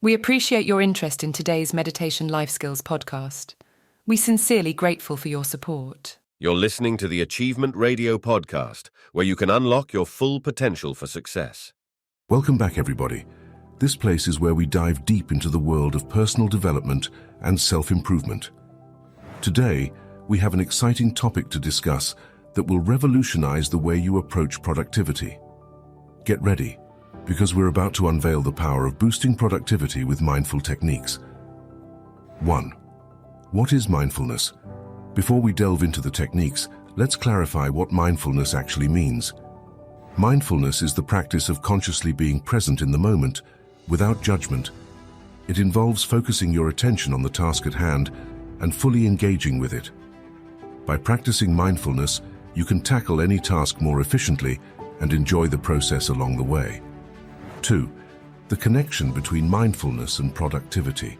We appreciate your interest in today's Meditation Life Skills podcast. We're sincerely grateful for your support. You're listening to the Achievement Radio podcast, where you can unlock your full potential for success. Welcome back, everybody. This place is where we dive deep into the world of personal development and self-improvement. Today, we have an exciting topic to discuss that will revolutionize the way you approach productivity. Get ready, because we're about to unveil the power of boosting productivity with mindful techniques. 1. What is mindfulness? Before we delve into the techniques, let's clarify what mindfulness actually means. Mindfulness is the practice of consciously being present in the moment, without judgment. It involves focusing your attention on the task at hand and fully engaging with it. By practicing mindfulness, you can tackle any task more efficiently and enjoy the process along the way. 2. The connection between mindfulness and productivity.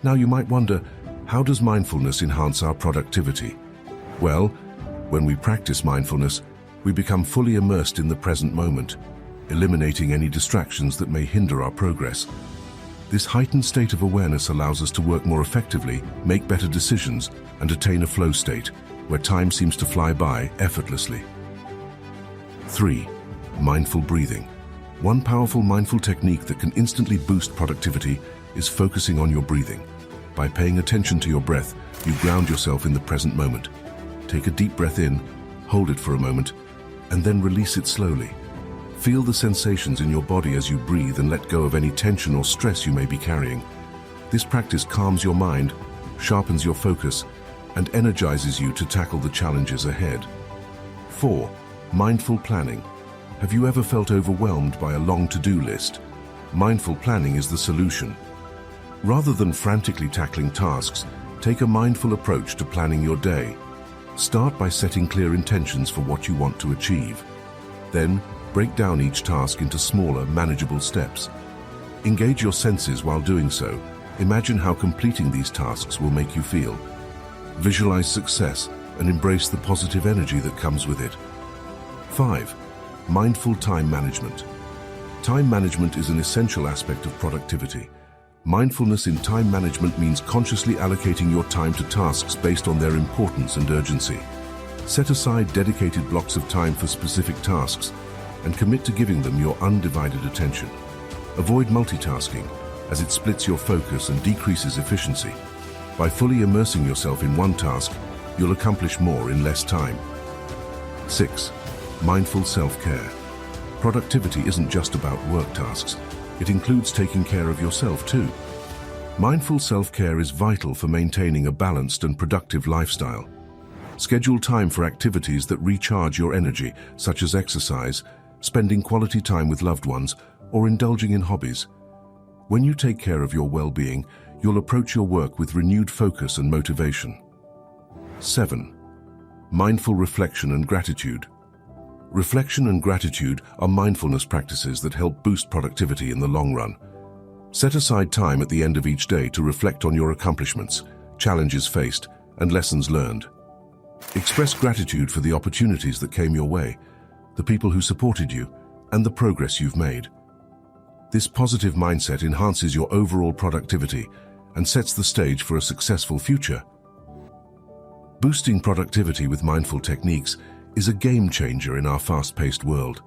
Now you might wonder, how does mindfulness enhance our productivity? Well, when we practice mindfulness, we become fully immersed in the present moment, eliminating any distractions that may hinder our progress. This heightened state of awareness allows us to work more effectively, make better decisions, and attain a flow state, where time seems to fly by effortlessly. 3. Mindful breathing. One powerful mindful technique that can instantly boost productivity is focusing on your breathing. By paying attention to your breath, you ground yourself in the present moment. Take a deep breath in, hold it for a moment, and then release it slowly. Feel the sensations in your body as you breathe and let go of any tension or stress you may be carrying. This practice calms your mind, sharpens your focus, and energizes you to tackle the challenges ahead. 4. Mindful planning. Have you ever felt overwhelmed by a long to-do list? Mindful planning is the solution. Rather than frantically tackling tasks, take a mindful approach to planning your day. Start by setting clear intentions for what you want to achieve. Then, break down each task into smaller, manageable steps. Engage your senses while doing so. Imagine how completing these tasks will make you feel. Visualize success and embrace the positive energy that comes with it. 5. Mindful time management. Time management is an essential aspect of productivity. Mindfulness in time management means consciously allocating your time to tasks based on their importance and urgency. Set aside dedicated blocks of time for specific tasks and commit to giving them your undivided attention. Avoid multitasking, as it splits your focus and decreases efficiency. By fully immersing yourself in one task, you'll accomplish more in less time. 6. Mindful self-care. Productivity isn't just about work tasks. It includes taking care of yourself too. Mindful self-care is vital for maintaining a balanced and productive lifestyle. Schedule time for activities that recharge your energy, such as exercise, spending quality time with loved ones, or indulging in hobbies. When you take care of your well-being, you'll approach your work with renewed focus and motivation. 7. Mindful reflection and gratitude. Reflection and gratitude are mindfulness practices that help boost productivity in the long run. Set aside time at the end of each day to reflect on your accomplishments, challenges faced, and lessons learned. Express gratitude for the opportunities that came your way, the people who supported you, and the progress you've made. This positive mindset enhances your overall productivity and sets the stage for a successful future. Boosting productivity with mindful techniques is a game changer in our fast-paced world.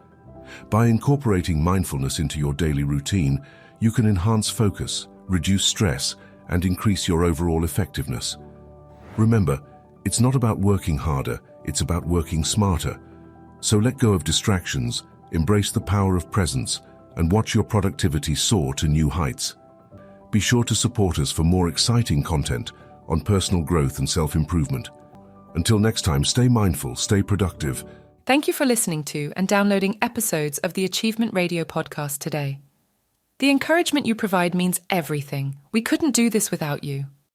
By incorporating mindfulness into your daily routine, you can enhance focus, reduce stress, and increase your overall effectiveness. Remember, it's not about working harder, it's about working smarter. So let go of distractions, embrace the power of presence, and watch your productivity soar to new heights. Be sure to support us for more exciting content on personal growth and self-improvement. Until next time, stay mindful, stay productive. Thank you for listening to and downloading episodes of the Achievement Radio podcast today. The encouragement you provide means everything. We couldn't do this without you.